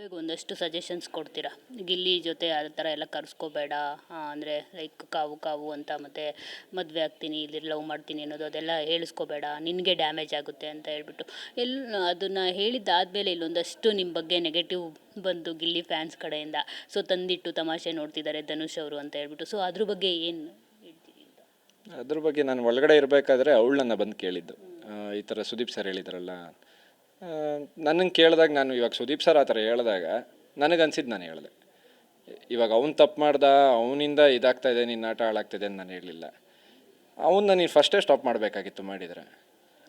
ಕಾವ್ಯಗೆ ಒಂದಷ್ಟು ಸಜೆಷನ್ಸ್ ಕೊಡ್ತೀರಾ? ಗಿಲ್ಲಿ ಜೊತೆ ಆ ಥರ ಎಲ್ಲ ಕರೆಸ್ಕೋಬೇಡ, ಅಂದರೆ ಲೈಕ್ ಕಾವು ಕಾವು ಅಂತ, ಮತ್ತು ಮದುವೆ ಆಗ್ತೀನಿ ಇಲ್ಲಿ ಲವ್ ಮಾಡ್ತೀನಿ ಅನ್ನೋದು ಅದೆಲ್ಲ ಹೇಳಿಸ್ಕೋಬೇಡ, ನಿನಗೆ ಡ್ಯಾಮೇಜ್ ಆಗುತ್ತೆ ಅಂತ ಹೇಳ್ಬಿಟ್ಟು ಅದನ್ನು ಹೇಳಿದ್ದಾದಮೇಲೆ ಇಲ್ಲೊಂದಷ್ಟು ನಿಮ್ಮ ಬಗ್ಗೆ ನೆಗೆಟಿವ್ ಬಂತು ಗಿಲ್ಲಿ ಫ್ಯಾನ್ಸ್ ಕಡೆಯಿಂದ. ಸೊ ತಂದಿಟ್ಟು ತಮಾಷೆ ನೋಡ್ತಿದ್ದಾರೆ ಧನುಷ್ ಅವರು ಅಂತ ಹೇಳ್ಬಿಟ್ಟು. ಸೊ ಅದ್ರ ಬಗ್ಗೆ ಏನು ಹೇಳ್ತೀರಿ ಅಂತ? ಅದ್ರ ಬಗ್ಗೆ ನಾನು ಒಳಗಡೆ ಇರಬೇಕಾದ್ರೆ ಅವಳು ನನ್ನ ಬಂದು ಕೇಳಿದ್ದು, ಈ ಥರ ಸುದೀಪ್ ಸರ್ ಹೇಳಿದ್ರಲ್ಲ. ನನಗೆ ಕೇಳಿದಾಗ, ನಾನು ಇವಾಗ ಸುದೀಪ್ ಸರ್ ಆ ಥರ ಹೇಳಿದಾಗ ನನಗನ್ಸಿದ್ದು ನಾನು ಹೇಳಿದೆ. ಇವಾಗ ಅವ್ನು ತಪ್ಪು ಮಾಡ್ದ, ಅವನಿಂದ ಇದಾಗ್ತಾಯಿದೆ, ನಿನ್ನ ಆಟ ಹಾಳಾಗ್ತಿದೆ ಅಂತ ನಾನು ಹೇಳಲಿಲ್ಲ. ಅವನ್ನ ನೀನು ಫಸ್ಟೇ ಸ್ಟಾಪ್ ಮಾಡಬೇಕಾಗಿತ್ತು. ಮಾಡಿದರೆ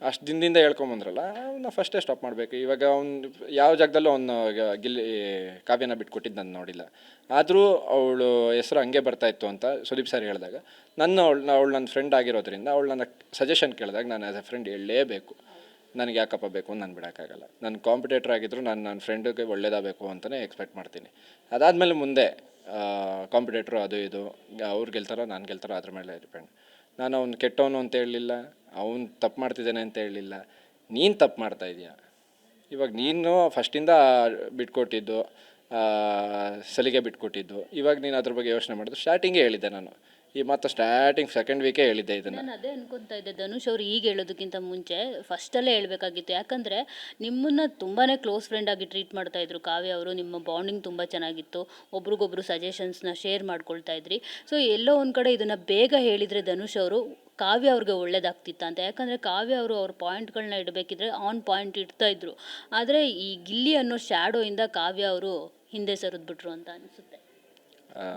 ಅಷ್ಟು ದಿನದಿಂದ ಹೇಳ್ಕೊಂಬಂದ್ರಲ್ಲ, ಅವನ್ನ ಫಸ್ಟೇ ಸ್ಟಾಪ್ ಮಾಡಬೇಕು. ಇವಾಗ ಅವ್ನು ಯಾವ ಜಾಗದಲ್ಲೂ ಅವನು ಗಿಲ್ಲಿ ಕಾವ್ಯನ ಬಿಟ್ಕೊಟ್ಟಿದ್ದು ನಾನು ನೋಡಿಲ್ಲ. ಆದರೂ ಅವಳು ಹೆಸರು ಹಂಗೆ ಬರ್ತಾಯಿತ್ತು ಅಂತ ಸುದೀಪ್ ಸರ್ ಹೇಳಿದಾಗ, ಅವಳು ನನ್ನ ಫ್ರೆಂಡ್ ಆಗಿರೋದ್ರಿಂದ ಅವಳು ನನ್ನ ಸಜೆಷನ್ ಕೇಳಿದಾಗ ನಾನು ಆ್ಯಸ್ ಎ ಫ್ರೆಂಡ್ ಹೇಳಲೇಬೇಕು. ನನಗೆ ಯಾಕಪ್ಪ ಬೇಕು ಅಂತ ನಾನು ಬಿಡೋಕ್ಕಾಗಲ್ಲ. ನನ್ನ ಕಾಂಪಿಟೇಟರ್ ಆಗಿದ್ದರೂ ನಾನು ನನ್ನ ಫ್ರೆಂಡಿಗೆ ಒಳ್ಳೇದಾಗಬೇಕು ಅಂತಲೇ ಎಕ್ಸ್ಪೆಕ್ಟ್ ಮಾಡ್ತೀನಿ. ಅದಾದಮೇಲೆ ಮುಂದೆ ಕಾಂಪಿಟೇಟ್ರು ಅದು ಇದು ಅವ್ರು ಗೆಲ್ತಾರೋ ನಾನು ಗೆಲ್ತಾರೋ ಅದ್ರ ಮೇಲೆ ಡಿಪೆಂಡ್. ನಾನು ಅವ್ನು ಕೆಟ್ಟವನು ಅಂತ ಹೇಳಲಿಲ್ಲ, ಅವ್ನು ತಪ್ಪು ಮಾಡ್ತಿದ್ದಾನೆ ಅಂತ ಹೇಳಲಿಲ್ಲ. ನೀನು ತಪ್ಪು ಮಾಡ್ತಾಯಿದ್ಯಾ. ಇವಾಗ ನೀನು ಫಸ್ಟಿಂದ ಬಿಟ್ಕೊಟ್ಟಿದ್ದು, ಸಲಿಗೆ ಬಿಟ್ಕೊಟ್ಟಿದ್ದು, ಇವಾಗ ನೀನು ಅದ್ರ ಬಗ್ಗೆ ಯೋಚನೆ ಮಾಡಿದ್ರು. ಸ್ಟಾರ್ಟಿಂಗೇ ಹೇಳಿದ್ದೆ ನಾನು, ಈ ಮಾತು ಸ್ಟಾರ್ಟಿಂಗ್ ಸೆಕೆಂಡ್ ವೀಕೇ ಹೇಳಿದ್ದೆ ಇದನ್ನು. ನಾನು ಅದೇ ಅನ್ಕೊತಾ ಇದ್ದೆ, ಧನುಷ್ ಅವರು ಈಗ ಹೇಳೋದಕ್ಕಿಂತ ಮುಂಚೆ ಫಸ್ಟಲ್ಲೇ ಹೇಳಬೇಕಾಗಿತ್ತು. ಯಾಕಂದರೆ ನಿಮ್ಮನ್ನು ತುಂಬಾ ಕ್ಲೋಸ್ ಫ್ರೆಂಡ್ ಆಗಿ ಟ್ರೀಟ್ ಮಾಡ್ತಾಯಿದ್ರು ಕಾವ್ಯ ಅವರು. ನಿಮ್ಮ ಬಾಂಡಿಂಗ್ ತುಂಬ ಚೆನ್ನಾಗಿತ್ತು, ಒಬ್ರಿಗೊಬ್ರು ಸಜೆಷನ್ಸ್ನ ಶೇರ್ ಮಾಡ್ಕೊಳ್ತಾ ಇದ್ರಿ. ಸೊ ಎಲ್ಲೋ ಒಂದು ಕಡೆ ಇದನ್ನು ಬೇಗ ಹೇಳಿದರೆ ಧನುಷ್ ಅವರು ಕಾವ್ಯ ಅವ್ರಿಗೆ ಒಳ್ಳೇದಾಗ್ತಿತ್ತ ಅಂತ. ಯಾಕಂದರೆ ಕಾವ್ಯ ಅವರು ಅವ್ರ ಪಾಯಿಂಟ್ಗಳನ್ನ ಇಡಬೇಕಿದ್ರೆ ಆನ್ ಪಾಯಿಂಟ್ ಇಡ್ತಾಯಿದ್ರು. ಆದರೆ ಈ ಗಿಲ್ಲಿ ಅನ್ನೋ ಶ್ಯಾಡೋಯಿಂದ ಕಾವ್ಯ ಅವರು ಹಿಂದೆ ಸರಿದ್ಬಿಟ್ರು ಅಂತ ಅನಿಸುತ್ತೆ.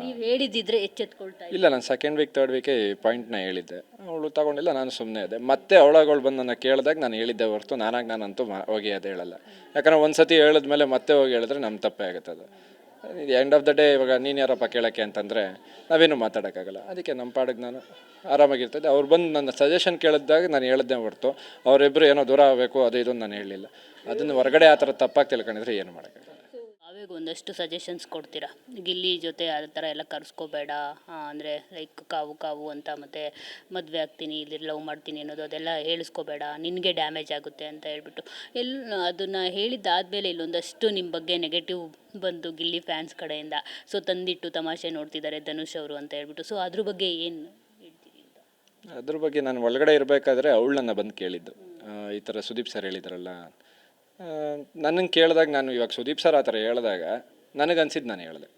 ನೀವು ಹೇಳಿದ್ದಿದ್ರೆ ಎಚ್ಚೆತ್ಕೊಳ್ತಾ ಇಲ್ಲ, ನಾನು ಸೆಕೆಂಡ್ ವೀಕ್ ಥರ್ಡ್ ವೀಕೆ ಈ ಪಾಯಿಂಟ್ನ ಹೇಳಿದ್ದೆ. ಅವಳು ತಗೊಂಡಿಲ್ಲ, ನಾನು ಸುಮ್ಮನೆ ಇದೆ. ಮತ್ತೆ ಅವಳಗಳು ಬಂದು ನನ್ನ ಕೇಳಿದಾಗ ನಾನು ಹೇಳಿದ್ದೆ ಹೊರತು ನಾನಂತೂ ಹೋಗಿ ಅದು ಹೇಳಲ್ಲ. ಯಾಕಂದರೆ ಒಂದು ಸತಿ ಹೇಳಿದ್ಮೇಲೆ ಮತ್ತೆ ಹೋಗಿ ಹೇಳಿದ್ರೆ ನಮ್ಮ ತಪ್ಪೇ ಆಗುತ್ತೆ. ಅದು ಎಂಡ್ ಆಫ್ ದ ಡೇ ಇವಾಗ ನೀನು ಯಾರಪ್ಪ ಕೇಳೋಕ್ಕೆ ಅಂತಂದರೆ ನಾವೇನು ಮಾತಾಡೋಕ್ಕಾಗಲ್ಲ. ಅದಕ್ಕೆ ನಮ್ಮ ಪಾಡಿಗೆ ನಾನು ಆರಾಮಾಗಿರ್ತದೆ. ಅವ್ರು ಬಂದು ನನ್ನ ಸಜೆಷನ್ ಕೇಳಿದಾಗ ನಾನು ಹೇಳಿದ್ದೆ ಹೊರತು ಅವರಿಬ್ಬರು ಏನೋ ದೂರ ಆಗಬೇಕು ಅದು ಇದು ನಾನು ಹೇಳಲಿಲ್ಲ. ಅದನ್ನು ಹೊರಗಡೆ ಆ ಥರ ತಪ್ಪಾಗಿ ತಿಳ್ಕೊಂಡಿದ್ರೆ ಏನು ಮಾಡೋಕ್ಕಾಗಲ್ಲ. ಕಾವ್ಯಗೆ ಒಂದಷ್ಟು ಸಜೆಷನ್ಸ್ ಕೊಡ್ತೀರಾ? ಗಿಲ್ಲಿ ಜೊತೆ ಆ ಥರ ಎಲ್ಲ ಕರೆಸ್ಕೋಬೇಡ, ಅಂದರೆ ಲೈಕ್ ಕಾವು ಕಾವು ಅಂತ, ಮತ್ತು ಮದುವೆ ಆಗ್ತೀನಿ ಇಲ್ಲಿ ಲವ್ ಮಾಡ್ತೀನಿ ಅನ್ನೋದು ಅದೆಲ್ಲ ಹೇಳಿಸ್ಕೋಬೇಡ, ನಿನಗೆ ಡ್ಯಾಮೇಜ್ ಆಗುತ್ತೆ ಅಂತ ಹೇಳ್ಬಿಟ್ಟು ಅದನ್ನು ಹೇಳಿದ್ದಾದಮೇಲೆ ಇಲ್ಲೊಂದಷ್ಟು ನಿಮ್ಮ ಬಗ್ಗೆ ನೆಗೆಟಿವ್ ಬಂತು ಗಿಲ್ಲಿ ಫ್ಯಾನ್ಸ್ ಕಡೆಯಿಂದ. ಸೊ ತಂದಿಟ್ಟು ತಮಾಷೆ ನೋಡ್ತಿದ್ದಾರೆ ಧನುಷ್ ಅವರು ಅಂತ ಹೇಳ್ಬಿಟ್ಟು. ಸೊ ಅದ್ರ ಬಗ್ಗೆ ಏನು ಹೇಳ್ತೀರಿ ಅಂತ? ಅದ್ರ ಬಗ್ಗೆ ನಾನು ಒಳಗಡೆ ಇರಬೇಕಾದ್ರೆ ಅವಳು ನನ್ನ ಬಂದು ಕೇಳಿದ್ದು, ಈ ಥರ ಸುದೀಪ್ ಸರ್ ಹೇಳಿದ್ರಲ್ಲ. ನನಗೆ ಕೇಳಿದಾಗ, ನಾನು ಇವಾಗ ಸುದೀಪ್ ಸರ್ ಆ ಥರ ಹೇಳಿದಾಗ ನನಗನ್ಸಿದ್ದು ನಾನು ಹೇಳಿದೆ.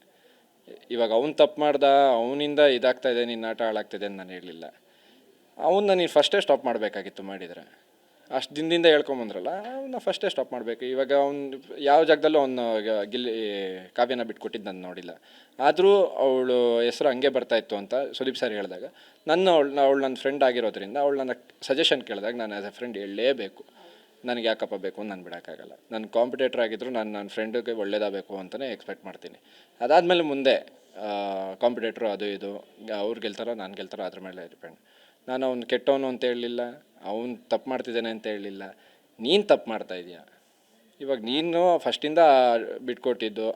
ಇವಾಗ ಅವ್ನು ತಪ್ಪು ಮಾಡ್ದ, ಅವನಿಂದ ಇದಾಗ್ತಾಯಿದೆ, ನಿನ್ನ ಆಟ ಹಾಳಾಗ್ತಿದೆ ಅಂತ ನಾನು ಹೇಳಲಿಲ್ಲ. ಅವನ್ನ ನೀನು ಫಸ್ಟೇ ಸ್ಟಾಪ್ ಮಾಡಬೇಕಾಗಿತ್ತು. ಮಾಡಿದರೆ ಅಷ್ಟು ದಿನದಿಂದ ಹೇಳ್ಕೊಂಬಂದ್ರಲ್ಲ, ಅವನ್ನ ಫಸ್ಟೇ ಸ್ಟಾಪ್ ಮಾಡಬೇಕು. ಇವಾಗ ಅವ್ನು ಯಾವ ಜಾಗದಲ್ಲೂ ಅವನು ಗಿಲ್ಲಿ ಕಾವ್ಯನ ಬಿಟ್ಕೊಟ್ಟಿದ್ದು ನಾನು ನೋಡಿಲ್ಲ. ಆದರೂ ಅವಳು ಹೆಸರು ಹಂಗೆ ಬರ್ತಾಯಿತ್ತು ಅಂತ ಸುದೀಪ್ ಸರ್ ಹೇಳಿದಾಗ, ಅವಳು ನನ್ನ ಫ್ರೆಂಡ್ ಆಗಿರೋದ್ರಿಂದ ಅವಳು ನನ್ನ ಸಜೆಷನ್ ಕೇಳಿದಾಗ ನಾನು ಆ್ಯಸ್ ಎ ಫ್ರೆಂಡ್ ಹೇಳಲೇಬೇಕು. ನನಗೆ ಯಾಕಪ್ಪ ಬೇಕು ಅಂತ ನಾನು ಬಿಡೋಕ್ಕಾಗಲ್ಲ. ನನ್ನ ಕಾಂಪಿಟೇಟರ್ ಆಗಿದ್ದರೂ ನಾನು ನನ್ನ ಫ್ರೆಂಡಿಗೆ ಒಳ್ಳೇದಾಗಬೇಕು ಅಂತಲೇ ಎಕ್ಸ್ಪೆಕ್ಟ್ ಮಾಡ್ತೀನಿ. ಅದಾದಮೇಲೆ ಮುಂದೆ ಕಾಂಪಿಟೇಟ್ರು ಅದು ಇದು ಅವ್ರು ಗೆಲ್ತಾರೋ ನಾನು ಗೆಲ್ತಾರೋ ಅದ್ರ ಮೇಲೆ ಡಿಪೆಂಡ್. ನಾನು ಅವ್ನು ಕೆಟ್ಟವನು ಅಂತ ಹೇಳಲಿಲ್ಲ, ಅವ್ನು ತಪ್ಪು ಮಾಡ್ತಿದ್ದಾನೆ ಅಂತ ಹೇಳಲಿಲ್ಲ. ನೀನು ತಪ್ಪು ಮಾಡ್ತಾಯಿದ್ಯಾ. ಇವಾಗ ನೀನು ಫಸ್ಟಿಂದ ಬಿಟ್ಕೊಟ್ಟಿದ್ದು,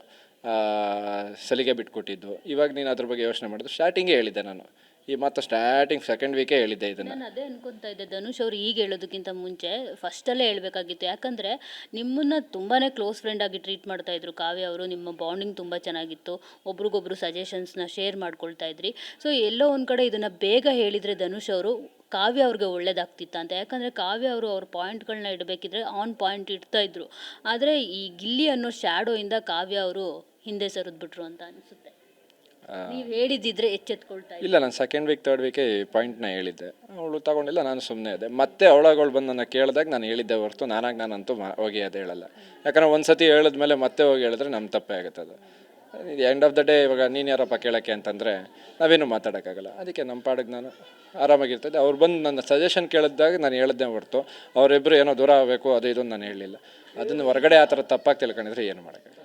ಸಲಿಗೆ ಬಿಟ್ಕೊಟ್ಟಿದ್ದು, ಇವಾಗ ನೀನು ಅದ್ರ ಬಗ್ಗೆ ಯೋಚನೆ ಮಾಡಿದ್ರು. ಸ್ಟಾರ್ಟಿಂಗೇ ಹೇಳಿದ್ದೆ ನಾನು, ಈ ಮಾತು ಸ್ಟಾರ್ಟಿಂಗ್ ಸೆಕೆಂಡ್ ವೀಕೇ ಹೇಳಿದ್ದೆ ಇದನ್ನು. ನಾನು ಅದೇ ಅನ್ಕೊತಾ ಇದ್ದೆ, ಧನುಷ್ ಅವರು ಈಗ ಹೇಳೋದಕ್ಕಿಂತ ಮುಂಚೆ ಫಸ್ಟಲ್ಲೇ ಹೇಳಬೇಕಾಗಿತ್ತು. ಯಾಕಂದರೆ ನಿಮ್ಮನ್ನು ತುಂಬಾ ಕ್ಲೋಸ್ ಫ್ರೆಂಡ್ ಆಗಿ ಟ್ರೀಟ್ ಮಾಡ್ತಾಯಿದ್ರು ಕಾವ್ಯ ಅವರು. ನಿಮ್ಮ ಬಾಂಡಿಂಗ್ ತುಂಬ ಚೆನ್ನಾಗಿತ್ತು, ಒಬ್ರಿಗೊಬ್ರು ಸಜೆಷನ್ಸ್ನ ಶೇರ್ ಮಾಡ್ಕೊಳ್ತಾ ಇದ್ರಿ. ಸೊ ಎಲ್ಲೋ ಒಂದು ಕಡೆ ಇದನ್ನು ಬೇಗ ಹೇಳಿದರೆ ಧನುಷ್ ಅವರು ಕಾವ್ಯ ಅವ್ರಿಗೆ ಒಳ್ಳೇದಾಗ್ತಿತ್ತ ಅಂತ. ಯಾಕಂದರೆ ಕಾವ್ಯ ಅವರು ಅವ್ರ ಪಾಯಿಂಟ್ಗಳನ್ನ ಇಡಬೇಕಿದ್ರೆ ಆನ್ ಪಾಯಿಂಟ್ ಇಡ್ತಾಯಿದ್ರು. ಆದರೆ ಈ ಗಿಲ್ಲಿ ಅನ್ನೋ ಶ್ಯಾಡೋಯಿಂದ ಕಾವ್ಯ ಅವರು ಹಿಂದೆ ಸರಿದ್ಬಿಟ್ರು ಅಂತ ಅನಿಸುತ್ತೆ. ನೀವು ಹೇಳಿದ್ದಿದ್ರೆ ಎಚ್ಚೆತ್ಕೊಳ್ತಾ ಇಲ್ಲ, ನಾನು ಸೆಕೆಂಡ್ ವೀಕ್ ಥರ್ಡ್ ವೀಕೆ ಈ ಪಾಯಿಂಟ್ನ ಹೇಳಿದ್ದೆ. ಅವಳು ತಗೊಂಡಿಲ್ಲ, ನಾನು ಸುಮ್ಮನೆ ಇದೆ. ಮತ್ತೆ ಅವಳಗಳು ಬಂದು ನನ್ನ ಕೇಳಿದಾಗ ನಾನು ಹೇಳಿದ್ದೆ ಹೊರತು ನಾನಂತೂ ಹೋಗಿ ಅದು ಹೇಳಲ್ಲ. ಯಾಕಂದರೆ ಒಂದು ಸತಿ ಹೇಳಿದ್ಮೇಲೆ ಮತ್ತೆ ಹೋಗಿ ಹೇಳಿದ್ರೆ ನಮ್ಮ ತಪ್ಪೇ ಆಗುತ್ತೆ. ಅದು ಎಂಡ್ ಆಫ್ ದ ಡೇ ಇವಾಗ ನೀನು ಯಾರಪ್ಪ ಕೇಳೋಕ್ಕೆ ಅಂತಂದರೆ ನಾವೇನು ಮಾತಾಡೋಕ್ಕಾಗಲ್ಲ. ಅದಕ್ಕೆ ನಮ್ಮ ಪಾಡಿಗೆ ನಾನು ಆರಾಮಾಗಿರ್ತದೆ. ಅವ್ರು ಬಂದು ನನ್ನ ಸಜೆಷನ್ ಕೇಳಿದಾಗ ನಾನು ಹೇಳಿದ್ದೆ ಹೊರತು ಅವರಿಬ್ಬರು ಏನೋ ದೂರ ಆಗಬೇಕು ಅದು ಇದು ನಾನು ಹೇಳಲಿಲ್ಲ. ಅದನ್ನು ಹೊರಗಡೆ ಆ ಥರ ತಪ್ಪಾಗಿ ತಿಳ್ಕೊಂಡಿದ್ರೆ ಏನು ಮಾಡೋಕ್ಕಾಗಲ್ಲ.